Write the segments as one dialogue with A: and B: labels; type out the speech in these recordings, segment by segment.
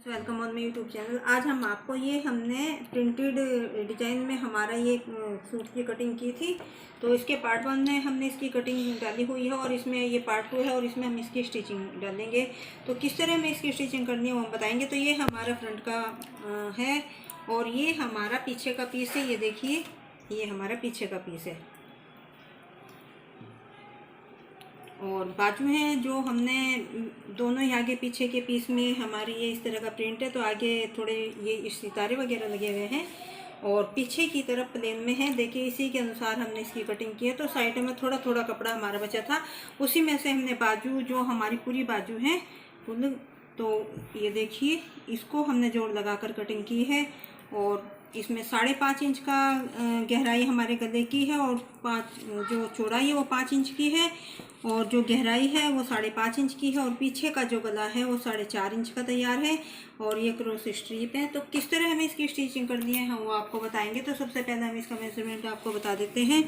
A: Welcome on my YouTube channel. आज हम आपको हमने प्रिंटेड डिजाइन में हमारा ये सूट की कटिंग की थी। तो इसके पार्ट 1 में हमने इसकी कटिंग डाली हुई है और इसमें ये पार्ट 2 है और इसमें हम इसकी स्टिचिंग डालेंगे। तो किस तरह में इसकी स्टिचिंग करनी है वो हम बताएंगे। तो ये हमारा फ्रंट का है और ये हमारा पीछे का पीस है। ये देखिए, ये हमारा पीछे का पीस है और बाजू है जो हमने दोनों ही आगे पीछे के पीस में हमारी ये इस तरह का प्रिंट है। तो आगे थोड़े ये सितारे वगैरह लगे हुए हैं और पीछे की तरफ प्लेन में है। देखिए, इसी के अनुसार हमने इसकी कटिंग की है। तो साइड में थोड़ा थोड़ा कपड़ा हमारा बचा था, उसी में से हमने बाजू जो हमारी पूरी बाजू है तो ये देखिए, इसको हमने जोड़ लगा कर कटिंग की है। और इसमें 5.5 इंच का गहराई हमारे गले की है और 5 जो चौड़ाई है वो 5 इंच की है और जो गहराई है वो 5.5 इंच की है और पीछे का जो गला है वो 4.5 इंच का तैयार है और ये क्रॉस स्ट्रीप है। तो किस तरह हमें इसकी स्टिचिंग करनी है हम वो आपको बताएंगे। तो सबसे पहले हम इसका मेजरमेंट आपको बता देते हैं।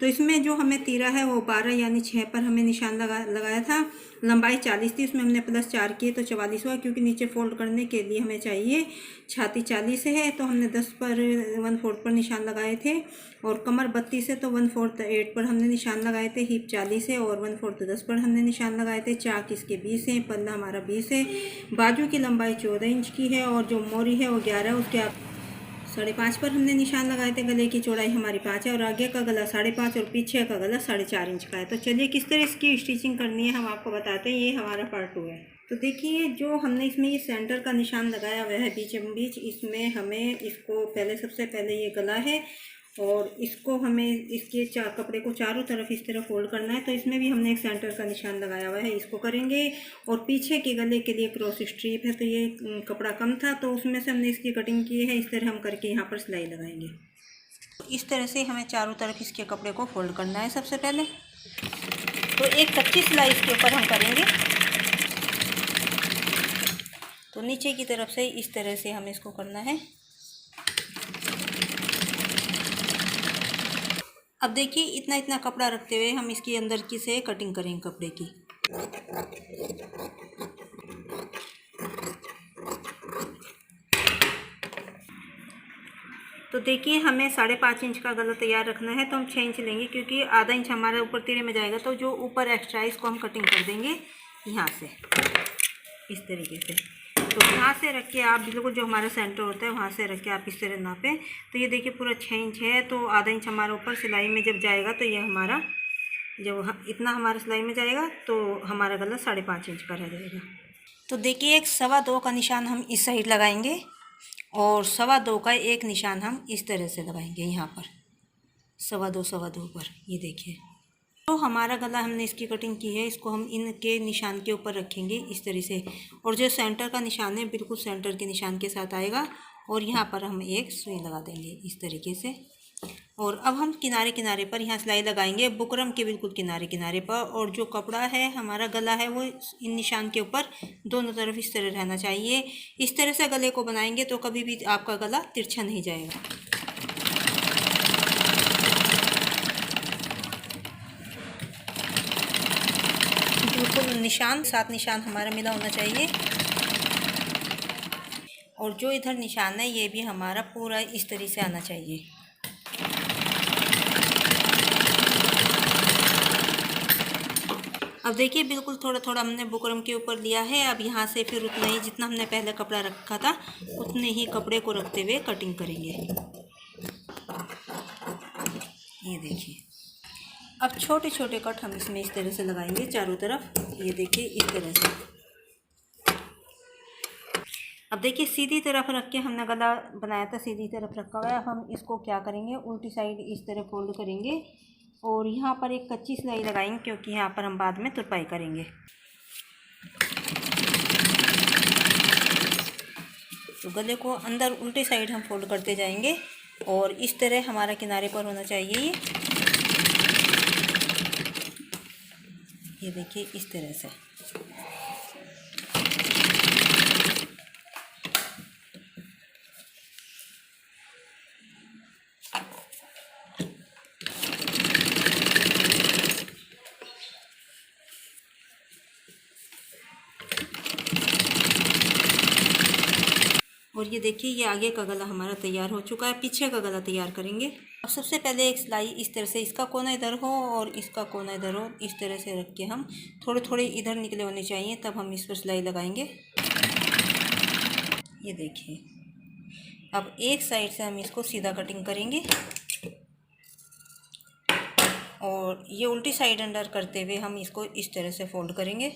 A: तो इसमें जो हमें तीरा है वो 12 यानी 6 पर हमें निशान लगाया था। लंबाई 40 थी, उसमें हमने +4 किए तो 44 हुआ, क्योंकि नीचे फोल्ड करने के लिए हमें चाहिए छाती 40 है। तो हमने 10 पर 1/4 पर निशान लगाए थे और कमर 32 है तो 1/4 8 पर हमने निशान लगाए थे। हिप 40 है और 1/4 10 पर हमने निशान लगाए थे। चाक इसके 20 है, पल्ला हमारा 20 है। बाजू की लंबाई 14 इंच की है और जो मोरी है वो 11, उसके 5.5 पर हमने निशान लगाए थे। गले की चौड़ाई हमारी 5 है और आगे का गला 5.5 और पीछे का गला 4.5 इंच का है। तो चलिए किस तरह इसकी स्टिचिंग करनी है हम आपको बताते हैं। ये हमारा पार्ट 2 है। तो देखिए, जो हमने इसमें ये सेंटर का निशान लगाया हुआ है बीचों बीच, इसमें हमें इसको सबसे पहले ये गला है और इसको हमें इसके कपड़े को चारों तरफ इस तरह फोल्ड करना है। तो इसमें भी हमने एक सेंटर का निशान लगाया हुआ है, इसको करेंगे। और पीछे के गले के लिए क्रॉस स्ट्रीप है, तो ये कपड़ा कम था तो उसमें से हमने इसकी कटिंग की है। इस तरह हम करके यहाँ पर सिलाई लगाएंगे। इस तरह से हमें चारों तरफ इसके कपड़े को फोल्ड करना है। सबसे पहले तो एक कच्ची सिलाई इसके ऊपर हम करेंगे। तो नीचे की तरफ से इस तरह से हमें इसको करना है। अब देखिए, इतना इतना कपड़ा रखते हुए हम इसकी अंदर की से कटिंग करेंगे कपड़े की। तो देखिए, हमें 5.5 इंच का गला तैयार रखना है। तो हम 6 इंच लेंगे, क्योंकि आधा इंच हमारा ऊपर तीरे में जाएगा। तो जो ऊपर एक्स्ट्रा है इसको हम कटिंग कर देंगे यहाँ से इस तरीके से। तो यहाँ से रख के आप बिल्कुल जो हमारा सेंटर होता है वहाँ से रख के आप इस तरह नापें। तो ये देखिए, पूरा 6 इंच है। तो आधा इंच हमारा ऊपर सिलाई में जब जाएगा तो ये हमारा जब इतना हमारा सिलाई में जाएगा तो हमारा गला 5.5 इंच का रह जाएगा। तो देखिए, एक 2.25 का निशान हम इस साइड लगाएंगे और 2.25 का एक निशान हम इस तरह से लगाएंगे यहाँ पर 2.25 पर। ये देखिए, तो हमारा गला हमने इसकी कटिंग की है, इसको हम इनके निशान के ऊपर रखेंगे इस तरह से। और जो सेंटर का निशान है बिल्कुल सेंटर के निशान के साथ आएगा और यहाँ पर हम एक सुई लगा देंगे इस तरीके से। और अब हम किनारे किनारे पर यहाँ सिलाई लगाएंगे, बुकरम के बिल्कुल किनारे किनारे पर। और जो कपड़ा है हमारा गला है वो इन निशान के ऊपर दोनों तरफ इस तरह रहना चाहिए। इस तरह से गले को बनाएंगे तो कभी भी आपका गला तिरछा नहीं जाएगा। बिल्कुल निशान 7 निशान हमारा मिला होना चाहिए। और जो इधर निशान है ये भी हमारा पूरा इस तरह से आना चाहिए। अब देखिए, बिल्कुल थोड़ा थोड़ा हमने बुकरम के ऊपर लिया है। अब यहाँ से फिर उतना ही जितना हमने पहले कपड़ा रखा था उतने ही कपड़े को रखते हुए कटिंग करेंगे। ये देखिए, अब छोटे छोटे कट हम इसमें इस तरह से लगाएंगे चारों तरफ। ये देखिए, इस तरह से। अब देखिए, सीधी तरफ रख के हमने गला बनाया था, सीधी तरफ रखा हुआ है। अब हम इसको क्या करेंगे, उल्टी साइड इस तरह फोल्ड करेंगे और यहाँ पर एक कच्ची सिलाई लगाएंगे, क्योंकि यहाँ पर हम बाद में तुरपाई करेंगे। तो गले को अंदर उल्टी साइड हम फोल्ड करते जाएंगे और इस तरह हमारा किनारे पर होना चाहिए। ये देखिए, इस तरह से। ये देखिए ये आगे का गला हमारा तैयार हो चुका है, पीछे का गला तैयार करेंगे। अब सबसे पहले एक सिलाई इस तरह से, इसका कोना इधर हो और इसका कोना इधर हो, इस तरह से रख के हम थोड़े थोड़े इधर निकले होने चाहिए, तब हम इस पर सिलाई लगाएंगे। ये देखिए अब एक साइड से हम इसको सीधा कटिंग करेंगे और ये उल्टी साइड अंदर करते हुए हम इसको इस तरह से फोल्ड करेंगे।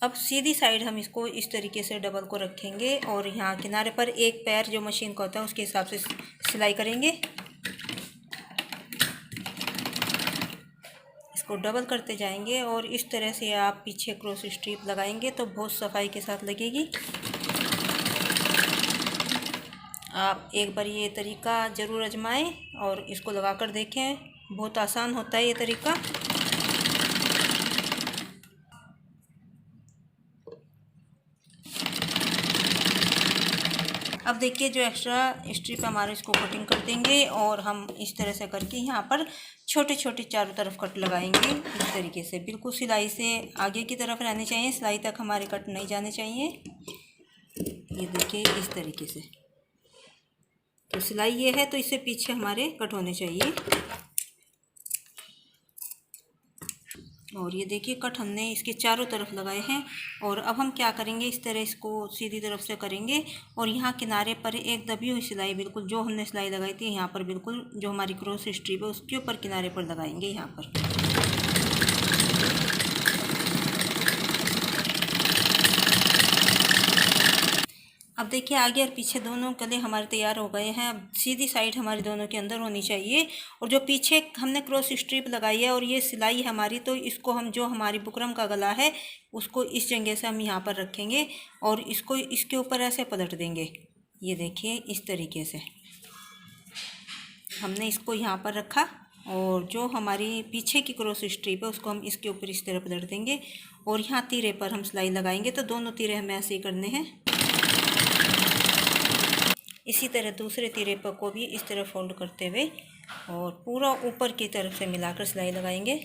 A: अब सीधी साइड हम इसको इस तरीके से डबल को रखेंगे और यहाँ किनारे पर एक पैर जो मशीन का होता है उसके हिसाब से सिलाई करेंगे। इसको डबल करते जाएंगे और इस तरह से आप पीछे क्रॉस स्ट्रिप लगाएंगे तो बहुत सफाई के साथ लगेगी। आप एक बार ये तरीका ज़रूर आजमाएं और इसको लगा कर देखें, बहुत आसान होता है ये तरीका। अब देखिए जो एक्स्ट्रा स्ट्रिप हमारे इसको कटिंग कर देंगे और हम इस तरह से करके यहाँ पर छोटे छोटे चारों तरफ कट लगाएंगे इस तरीके से। बिल्कुल सिलाई से आगे की तरफ रहने चाहिए, सिलाई तक हमारे कट नहीं जाने चाहिए। ये देखिए इस तरीके से, तो सिलाई ये है तो इससे पीछे हमारे कट होने चाहिए। और ये देखिए कट हमने इसके चारों तरफ लगाए हैं। और अब हम क्या करेंगे, इस तरह इसको सीधी तरफ से करेंगे और यहाँ किनारे पर एक दबी हुई सिलाई, बिल्कुल जो हमने सिलाई लगाई थी यहाँ पर, बिल्कुल जो हमारी क्रॉस स्ट्रिप है उसके ऊपर किनारे पर लगाएंगे यहाँ पर। अब देखिए आगे और पीछे दोनों गले हमारे तैयार हो गए हैं। अब सीधी साइड हमारी दोनों के अंदर होनी चाहिए और जो पीछे हमने क्रॉस स्ट्रिप लगाई है और ये सिलाई हमारी, तो इसको हम जो हमारी बुकरम का गला है उसको इस जगह से हम यहाँ पर रखेंगे और इसको इसके ऊपर ऐसे पलट देंगे। ये देखिए इस तरीके से हमने इसको यहाँ पर रखा और जो हमारी पीछे की क्रॉस स्ट्रिप है उसको हम इसके ऊपर इस तरह पलट देंगे और यहाँ तीरे पर हम सिलाई लगाएंगे। तो दोनों तीरे हमें ऐसे ही करने हैं। इसी तरह दूसरे तीरे पर को भी इस तरह फोल्ड करते हुए और पूरा ऊपर की तरफ से मिलाकर सिलाई लगाएंगे।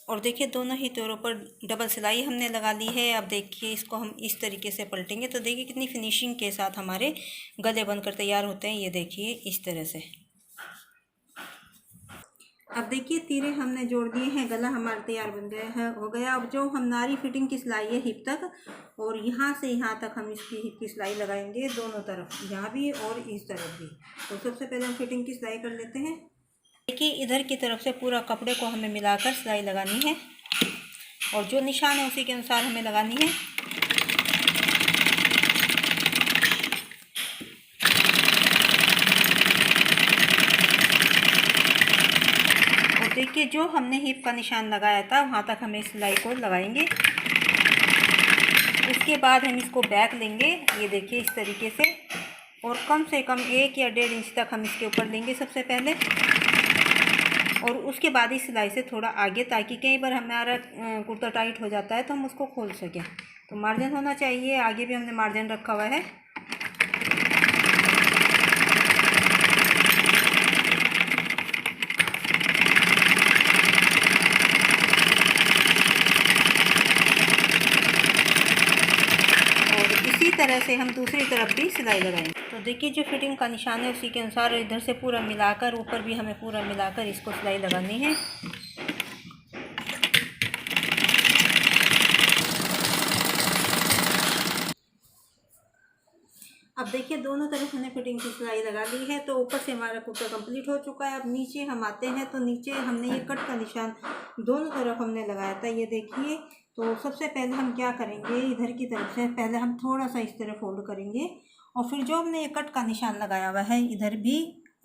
A: और देखिए दोनों ही तीरों पर डबल सिलाई हमने लगा ली है। अब देखिए इसको हम इस तरीके से पलटेंगे तो देखिए कितनी फिनिशिंग के साथ हमारे गले बनकर तैयार होते हैं। ये देखिए इस तरह से। अब देखिए तीरे हमने जोड़ दिए हैं, गला हमारा तैयार बन गया है, हो गया। अब जो हम नारी फिटिंग की सिलाई है हिप तक, और यहाँ से यहाँ तक हम इसकी हिप की सिलाई लगाएंगे दोनों तरफ, यहाँ भी और इस तरफ भी। तो सबसे पहले हम फिटिंग की सिलाई कर लेते हैं। देखिए इधर की तरफ से पूरा कपड़े को हमें मिलाकर सिलाई लगानी है और जो निशान है उसी के अनुसार हमें लगानी है। देखिए जो हमने हिप का निशान लगाया था वहाँ तक हमें सिलाई को लगाएंगे। इसके बाद हम इसको बैक लेंगे, ये देखिए इस तरीके से, और कम से कम 1 या 1.5 इंच तक हम इसके ऊपर लेंगे सबसे पहले, और उसके बाद इस सिलाई से थोड़ा आगे, ताकि कई बार हमारा कुर्ता टाइट हो जाता है तो हम उसको खोल सकें। तो मार्जिन होना चाहिए, आगे भी हमने मार्जिन रखा हुआ है। तरह से हम दूसरी तरफ भी सिलाई लगाएंगे। तो देखिए जो फिटिंग का निशान है उसी के अनुसार इधर से पूरा मिलाकर, ऊपर भी हमें पूरा मिलाकर इसको सिलाई लगानी है। अब देखिए दोनों तरफ हमने फिटिंग की सिलाई लगा ली है। तो ऊपर से हमारा कुर्ता कंप्लीट हो चुका है। अब नीचे हम आते हैं, तो नीचे हमने ये कट का निशान दोनों तरफ हमने लगाया था, ये देखिए। तो सबसे पहले हम क्या करेंगे, इधर की तरफ से पहले हम थोड़ा सा इस तरह फोल्ड करेंगे, और फिर जो हमने ये कट का निशान लगाया हुआ है इधर भी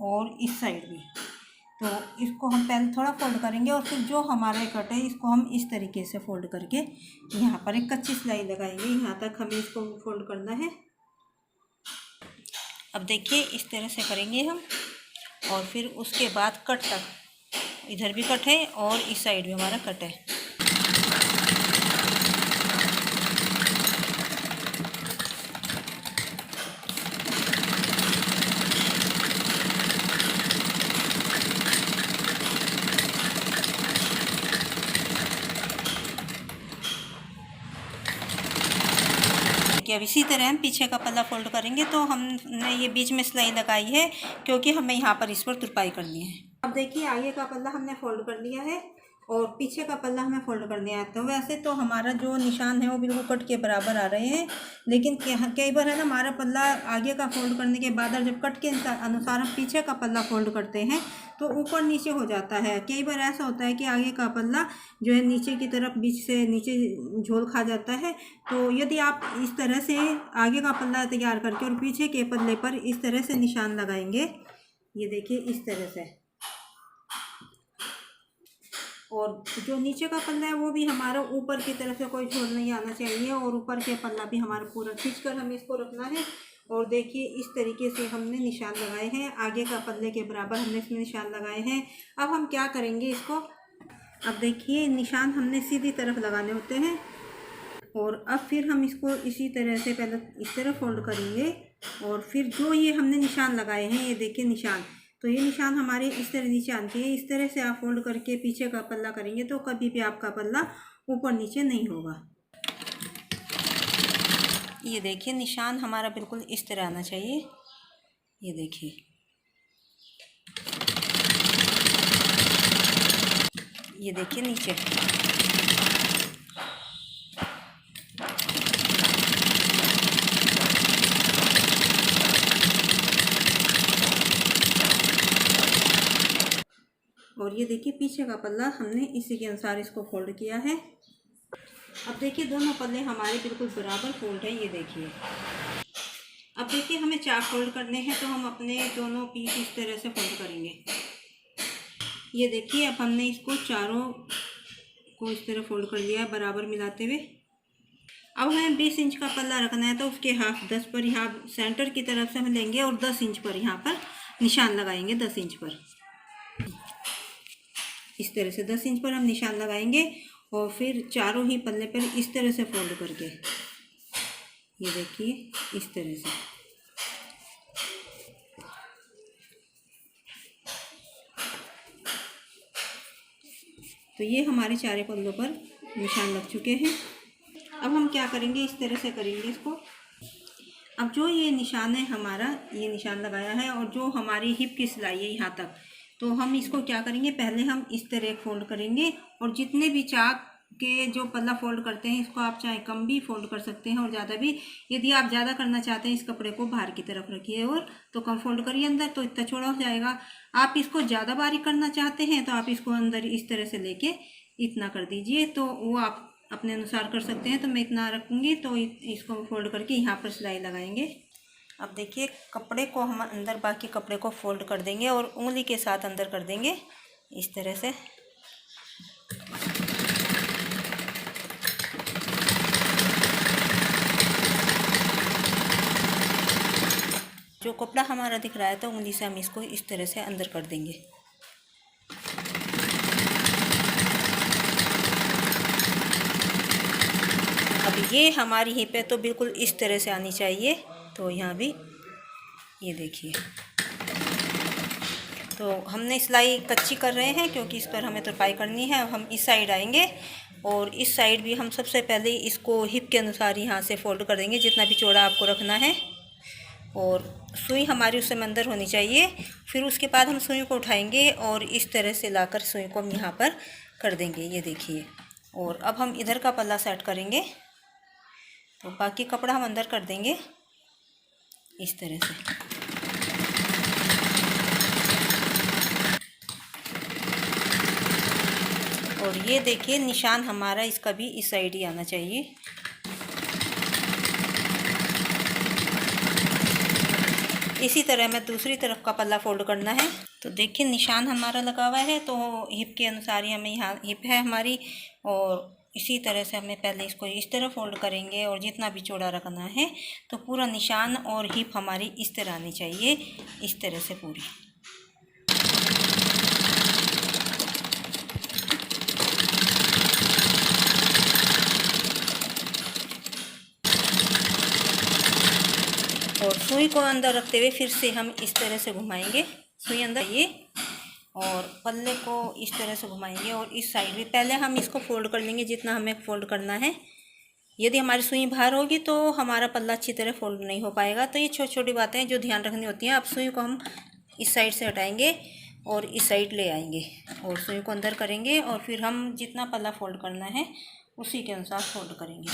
A: और इस साइड भी, तो इसको हम पहले थोड़ा फोल्ड करेंगे और फिर जो हमारा कट है इसको हम इस तरीके से फोल्ड करके यहाँ पर एक कच्ची सिलाई लगाएंगे। यहाँ तक हमें इसको फोल्ड करना है। अब देखिए इस तरह से करेंगे हम, और फिर उसके बाद कट तक, इधर भी कट है और इस साइड भी हमारा कट है। देखिए अब इसी तरह हम पीछे का पल्ला फोल्ड करेंगे। तो हमने ये बीच में सिलाई लगाई है क्योंकि हमें यहाँ पर इस पर तुरपाई करनी है। अब देखिए आगे का पल्ला हमने फोल्ड कर लिया है और पीछे का पल्ला हमें फोल्ड कर दिया है। तो वैसे तो हमारा जो निशान है वो बिल्कुल कट के बराबर आ रहे हैं, लेकिन कई बार है ना हमारा पल्ला आगे का फोल्ड करने के बाद और जब कट के अनुसार हम पीछे का पल्ला फोल्ड करते हैं तो ऊपर नीचे हो जाता है। कई बार ऐसा होता है कि आगे का पल्ला जो है नीचे की तरफ बीच से नीचे झोल खा जाता है। तो यदि आप इस तरह से आगे का पल्ला तैयार करके और पीछे के पल्ले पर इस तरह से निशान लगाएंगे, ये देखिए इस तरह से, और जो नीचे का पल्ला है वो भी हमारा ऊपर की तरफ से कोई झोल नहीं आना चाहिए और ऊपर के पल्ला भी हमारा पूरा खींचकर हमें इसको रखना है। और देखिए इस तरीके से हमने निशान लगाए हैं, आगे का पल्ले के बराबर हमने इसमें निशान लगाए हैं। अब हम क्या करेंगे इसको, अब देखिए निशान हमने सीधी तरफ लगाने होते हैं और अब फिर हम इसको इसी तरह से पहले इस तरह फोल्ड करेंगे और फिर जो ये हमने निशान लगाए हैं, ये देखिए निशान, तो ये निशान हमारे इस तरह नीचे आने चाहिए। इस तरह से आप फोल्ड करके पीछे का पल्ला करेंगे तो कभी भी आपका पल्ला ऊपर नीचे नहीं होगा। ये देखिए निशान हमारा बिल्कुल इस तरह आना चाहिए, ये देखिए, ये देखिए नीचे। और ये देखिए पीछे का पल्ला हमने इसी के अनुसार इसको फोल्ड किया है। अब देखिए दोनों पल्ले हमारे बिल्कुल बराबर फोल्ड है, ये देखिए। अब देखिए हमें 4 फोल्ड करने हैं तो हम अपने दोनों पीस इस तरह से फोल्ड करेंगे। ये देखिए अब हमने इसको चारों को इस तरह फोल्ड कर लिया है बराबर मिलाते हुए। अब हमें 20 इंच का पल्ला रखना है तो उसके हाफ 10 पर यहाँ सेंटर की तरफ से हम लेंगे और 10 इंच पर यहाँ पर निशान लगाएंगे। 10 इंच पर इस तरह से 10 इंच पर हम निशान लगाएंगे और फिर चारों ही पल्ले पर इस तरह से फोल्ड करके, ये देखिए इस तरह से। तो ये हमारे चारों पल्लों पर निशान लग चुके हैं। अब हम क्या करेंगे, इस तरह से करेंगे इसको। अब जो ये निशान है हमारा, ये निशान लगाया है और जो हमारी हिप की सिलाई है यहाँ तक, तो हम इसको क्या करेंगे, पहले हम इस तरह फोल्ड करेंगे और जितने भी चाक के जो पल्ला फोल्ड करते हैं इसको आप चाहे कम भी फोल्ड कर सकते हैं और ज़्यादा भी। यदि आप ज़्यादा करना चाहते हैं इस कपड़े को बाहर की तरफ रखिए और तो कम फोल्ड करिए अंदर, तो इतना चौड़ा हो जाएगा। आप इसको ज़्यादा बारीक करना चाहते हैं तो आप इसको अंदर इस तरह से लेके इतना कर दीजिए, तो वो आप अपने अनुसार कर सकते हैं। तो मैं इतना रखूँगी तो इसको फोल्ड करके यहाँ पर सिलाई लगाएंगे। अब देखिए कपड़े को हम अंदर, बाकी कपड़े को फोल्ड कर देंगे और उंगली के साथ अंदर कर देंगे इस तरह से। जो कपड़ा हमारा दिख रहा है तो उंगली से हम इसको इस तरह से अंदर कर देंगे। अब ये हमारी हिप है तो बिल्कुल इस तरह से आनी चाहिए। तो यहाँ भी ये देखिए, तो हमने सिलाई कच्ची कर रहे हैं क्योंकि इस पर हमें तुरपाई करनी है। अब हम इस साइड आएंगे और इस साइड भी हम सबसे पहले इसको हिप के अनुसार यहाँ से फोल्ड कर देंगे, जितना भी चौड़ा आपको रखना है। और सुई हमारी उससे अंदर होनी चाहिए। फिर उसके बाद हम सुई को उठाएंगे और इस तरह से लाकर सुई को हम यहाँ पर कर देंगे, ये देखिए। और अब हम इधर का पल्ला सेट करेंगे, तो बाकी कपड़ा हम अंदर कर देंगे इस तरह से। और ये देखिए निशान हमारा इसका भी इस साइड ही आना चाहिए। इसी तरह मैं दूसरी तरफ का पल्ला फोल्ड करना है। तो देखिए निशान हमारा लगा हुआ है, तो हिप के अनुसार ही हमें यहाँ हिप है हमारी, और इसी तरह से हमें पहले इसको इस तरह फोल्ड करेंगे और जितना भी चौड़ा रखना है तो पूरा निशान और हिप हमारी इस तरह आनी चाहिए, इस तरह से पूरी। और सुई को अंदर रखते हुए फिर से हम इस तरह से घुमाएंगे सुई अंदर, ये, और पल्ले को इस तरह से घुमाएंगे। और इस साइड भी पहले हम इसको फोल्ड कर लेंगे जितना हमें फोल्ड करना है, यदि हमारी सुई बाहर होगी तो हमारा पल्ला अच्छी तरह फोल्ड नहीं हो पाएगा। तो ये छोटी छोटी बातें हैं जो ध्यान रखनी होती हैं। अब सुई को हम इस साइड से हटाएंगे और इस साइड ले आएंगे और सुई को अंदर करेंगे और फिर हम जितना पल्ला फोल्ड करना है उसी के अनुसार फोल्ड करेंगे।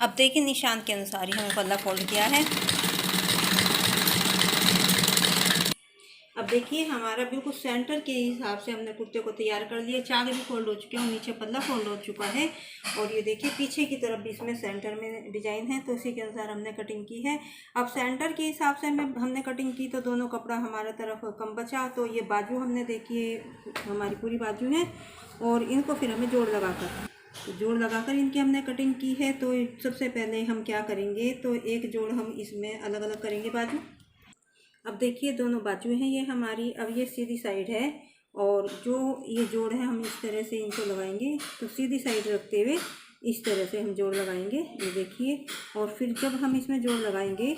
A: अब देखिए निशान के अनुसार ही हमें पल्ला फोल्ड किया है। अब देखिए हमारा बिल्कुल सेंटर के हिसाब से हमने कुर्ते को तैयार कर लिया। चाके भी फोल्ड हो चुके हैं और नीचे पल्ला फोल्ड हो चुका है। और ये देखिए पीछे की तरफ भी इसमें सेंटर में डिजाइन है तो इसी के अनुसार हमने कटिंग की है। अब सेंटर के हिसाब से हमने कटिंग की तो दोनों कपड़ा हमारा तरफ कम बचा। तो ये बाजू हमने देखिए हमारी पूरी बाजू है और इनको फिर हमें जोड़ लगाकर इनकी हमने कटिंग की है। तो सबसे पहले हम क्या करेंगे, तो एक जोड़ हम इसमें अलग अलग करेंगे बाजू। अब देखिए दोनों बाजू हैं ये हमारी। अब ये सीधी साइड है और जो ये जोड़ है हम इस तरह से इनको लगाएंगे। तो सीधी साइड रखते हुए इस तरह से हम जोड़ लगाएंगे, ये देखिए। और फिर जब हम इसमें जोड़ लगाएंगे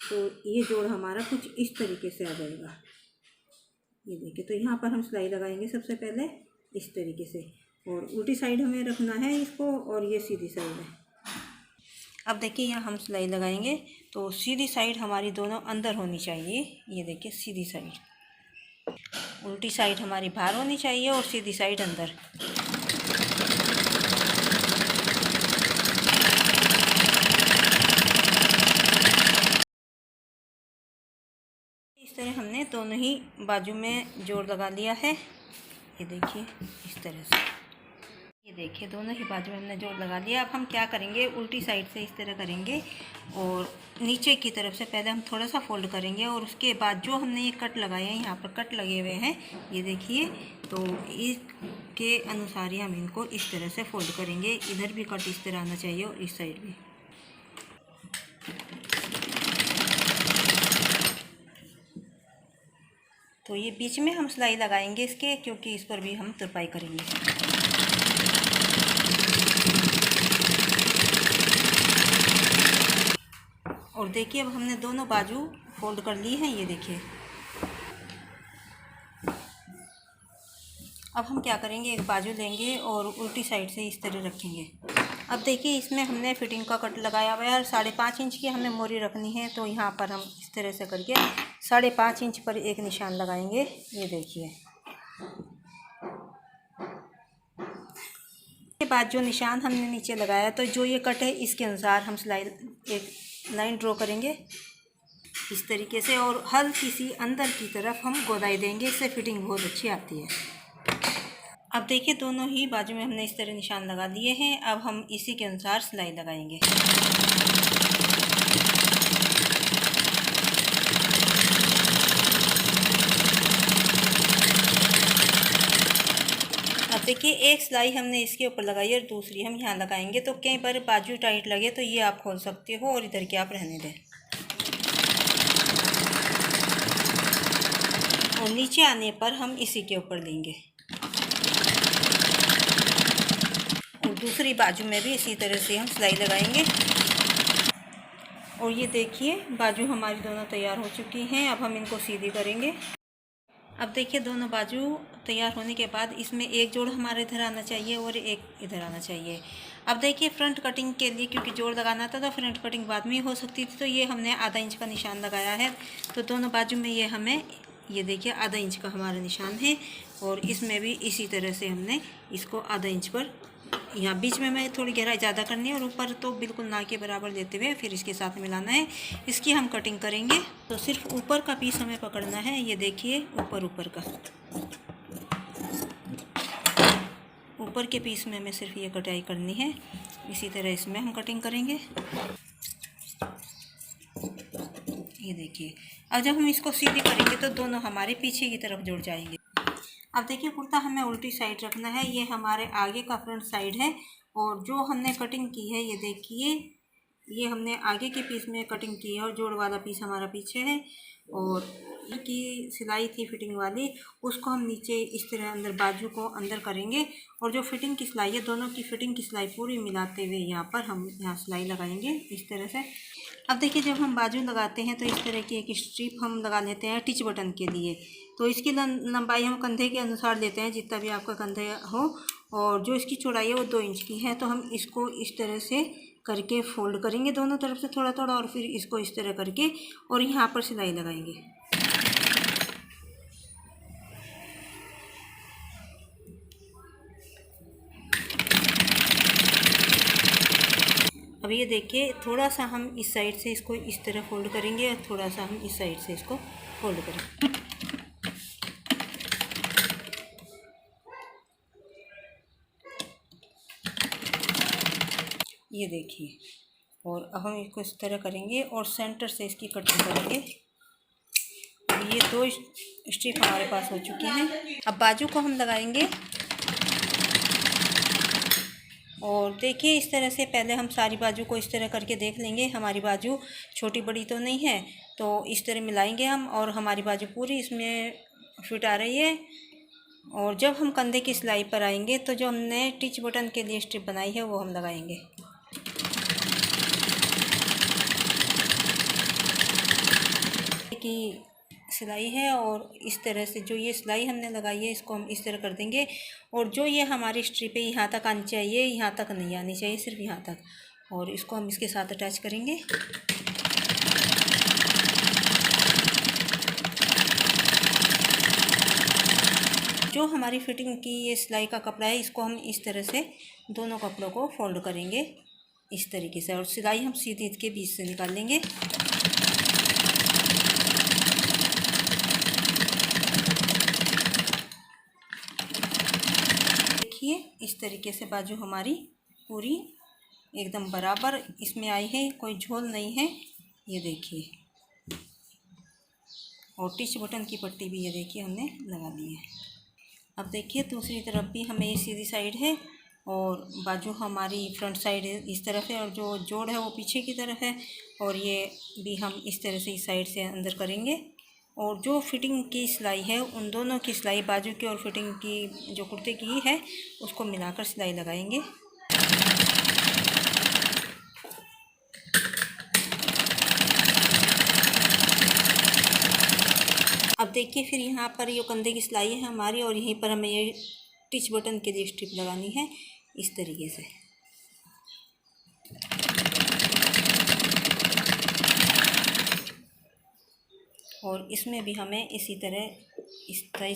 A: तो ये जोड़ हमारा कुछ इस तरीके से आ जाएगा, ये देखिए। तो यहाँ पर हम सिलाई लगाएंगे सबसे पहले इस तरीके से और उल्टी साइड हमें रखना है इसको और ये सीधी साइड है। अब देखिए यहाँ हम सिलाई लगाएंगे तो सीधी साइड हमारी दोनों अंदर होनी चाहिए, ये देखिए सीधी साइड। उल्टी साइड हमारी बाहर होनी चाहिए और सीधी साइड अंदर। इस तरह हमने दोनों ही बाजू में जोड़ लगा लिया है, ये देखिए इस तरह से। ये देखिए दोनों ही बाजू में हमने जोड़ लगा दिया। अब हम क्या करेंगे, उल्टी साइड से इस तरह करेंगे और नीचे की तरफ से पहले हम थोड़ा सा फोल्ड करेंगे और उसके बाद जो हमने ये कट लगाए हैं, यहाँ पर कट लगे हुए हैं ये देखिए, तो इसके अनुसार ही हम इनको इस तरह से फोल्ड करेंगे। इधर भी कट इस तरह आना चाहिए और इस साइड भी। तो ये बीच में हम सिलाई लगाएंगे इसके, क्योंकि इस पर भी हम तुरपाई करेंगे। और देखिए अब हमने दोनों बाजू फोल्ड कर ली हैं, ये देखिए। अब हम क्या करेंगे, एक बाजू लेंगे और उल्टी साइड से इस तरह रखेंगे। अब देखिए इसमें हमने फिटिंग का कट लगाया हुआ है और 5.5 इंच की हमें मोरी रखनी है। तो यहाँ पर हम इस तरह से करके 5.5 इंच पर एक निशान लगाएंगे, ये देखिए। के बाद जो निशान हमने नीचे लगाया तो जो ये कट है इसके अनुसार हम सिलाई एक लाइन ड्रॉ करेंगे इस तरीके से और हल्की सी अंदर की तरफ हम गोदाई देंगे, इससे फिटिंग बहुत अच्छी आती है। अब देखिए दोनों ही बाजू में हमने इस तरह निशान लगा दिए हैं। अब हम इसी के अनुसार सिलाई लगाएंगे। अब देखिए एक सिलाई हमने इसके ऊपर लगाई और दूसरी हम यहाँ लगाएंगे। तो कई बार बाजू टाइट लगे तो ये आप खोल सकते हो और इधर के आप रहने दें। और नीचे आने पर हम इसी के ऊपर लेंगे और दूसरी बाजू में भी इसी तरह से हम सिलाई लगाएंगे। और ये देखिए बाजू हमारी दोनों तैयार हो चुकी हैं। अब हम इनको सीधी करेंगे। अब देखिए दोनों बाजू तैयार होने के बाद इसमें एक जोड़ हमारे इधर आना चाहिए और एक इधर आना चाहिए। अब देखिए फ्रंट कटिंग के लिए क्योंकि जोड़ लगाना था तो फ्रंट कटिंग बाद में हो सकती थी, तो ये हमने आधा इंच का निशान लगाया है। तो दोनों बाजू में ये हमें ये देखिए आधा इंच का हमारा निशान है और इसमें भी इसी तरह से हमने इसको आधा इंच पर, यहाँ बीच में मैं थोड़ी गहराई ज़्यादा करनी है और ऊपर तो बिल्कुल ना के बराबर देते हुए फिर इसके साथ मिलाना है। इसकी हम कटिंग करेंगे। तो सिर्फ ऊपर का पीस हमें पकड़ना है, ये देखिए ऊपर का, ऊपर के पीस में हमें सिर्फ ये कटाई करनी है। इसी तरह इसमें हम कटिंग करेंगे, ये देखिए। अब जब हम इसको सीधी करेंगे तो दोनों हमारे पीछे की तरफ जुड़ जाएंगे। अब देखिए कुर्ता हमें उल्टी साइड रखना है, ये हमारे आगे का फ्रंट साइड है और जो हमने कटिंग की है ये देखिए, ये हमने आगे के पीस में कटिंग की है और जोड़ वाला पीस हमारा पीछे है। और की सिलाई थी फिटिंग वाली, उसको हम नीचे इस तरह अंदर बाजू को अंदर करेंगे और जो फिटिंग की सिलाई है दोनों की फिटिंग की सिलाई पूरी मिलाते हुए यहाँ पर हम यहाँ सिलाई लगाएंगे इस तरह से। अब देखिए, जब हम बाजू लगाते हैं तो इस तरह की एक स्ट्रिप हम लगा लेते हैं टिच बटन के लिए। तो इसकी लंबाई हम कंधे के अनुसार लेते हैं, जितना भी आपका कंधे हो, और जो इसकी चौड़ाई है वो 2 इंच की है। तो हम इसको इस तरह से करके फोल्ड करेंगे दोनों तरफ से थोड़ा थोड़ा, और फिर इसको इस तरह करके और यहाँ पर सिलाई लगाएंगे। अब ये देखिए, थोड़ा सा हम इस साइड से इसको इस तरह फोल्ड करेंगे और थोड़ा सा हम इस साइड से इसको फोल्ड करेंगे। ये देखिए, और अब हम इसको इस तरह करेंगे और सेंटर से इसकी कटिंग करेंगे। ये 2 स्ट्रिप हमारे पास हो चुकी हैं। अब बाजू को हम लगाएंगे और देखिए, इस तरह से पहले हम सारी बाजू को इस तरह करके देख लेंगे। हमारी बाजू छोटी बड़ी तो नहीं है, तो इस तरह मिलाएंगे हम, और हमारी बाजू पूरी इसमें फिट आ रही है। और जब हम कंधे की सिलाई पर आएंगे तो जो हमने टिच बटन के लिए स्ट्रिप बनाई है वो हम लगाएंगे। की सिलाई है, और इस तरह से जो ये सिलाई हमने लगाई है इसको हम इस तरह कर देंगे। और जो ये हमारी स्ट्रिप है यहाँ तक आनी चाहिए, यहाँ तक नहीं आनी चाहिए, सिर्फ यहाँ तक। और इसको हम इसके साथ अटैच करेंगे। जो हमारी फिटिंग की ये सिलाई का कपड़ा है, इसको हम इस तरह से दोनों कपड़ों को फोल्ड करेंगे इस तरीके से, और सिलाई हम सीधी इसके बीच से निकाल लेंगे। इस तरीके से बाजू हमारी पूरी एकदम बराबर इसमें आई है, कोई झोल नहीं है। ये देखिए, और टिच बटन की पट्टी भी ये देखिए हमने लगा दी है। अब देखिए, दूसरी तरफ भी हमें ये सीधी साइड है और बाजू हमारी फ्रंट साइड इस तरफ है, और जो जोड़ है वो पीछे की तरफ है। और ये भी हम इस तरह से इस साइड से अंदर करेंगे। और जो फिटिंग की सिलाई है, उन दोनों की सिलाई, बाजू की और फिटिंग की जो कुर्ते की है, उसको मिलाकर सिलाई लगाएंगे। अब देखिए, फिर यहाँ पर ये कंधे की सिलाई है हमारी, और यहीं पर हमें ये टिच बटन के लिए स्ट्रिप लगानी है इस तरीके से। और इसमें भी हमें इसी तरह इस तरह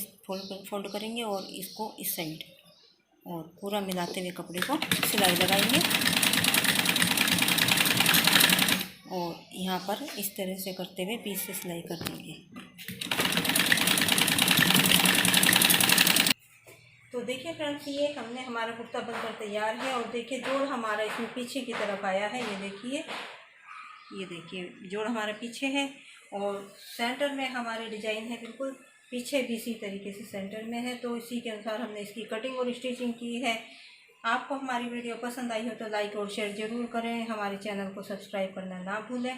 A: फोल्ड करेंगे और इसको इस साइड, और पूरा मिलाते हुए कपड़े को सिलाई लगाएंगे। और यहाँ पर इस तरह से करते हुए बीच से सिलाई कर देंगे। तो देखिए फ्रेंड्स, ये हमने हमारा कुर्ता बनकर तैयार है। और देखिए, जोड़ हमारा इसमें पीछे की तरफ आया है। ये देखिए जोड़ हमारा पीछे है, और सेंटर में हमारे डिजाइन है बिल्कुल, पीछे भी इसी तरीके से सेंटर में है। तो इसी के अनुसार हमने इसकी कटिंग और स्टिचिंग की है। आपको हमारी वीडियो पसंद आई हो तो लाइक और शेयर ज़रूर करें। हमारे चैनल को सब्सक्राइब करना ना भूलें।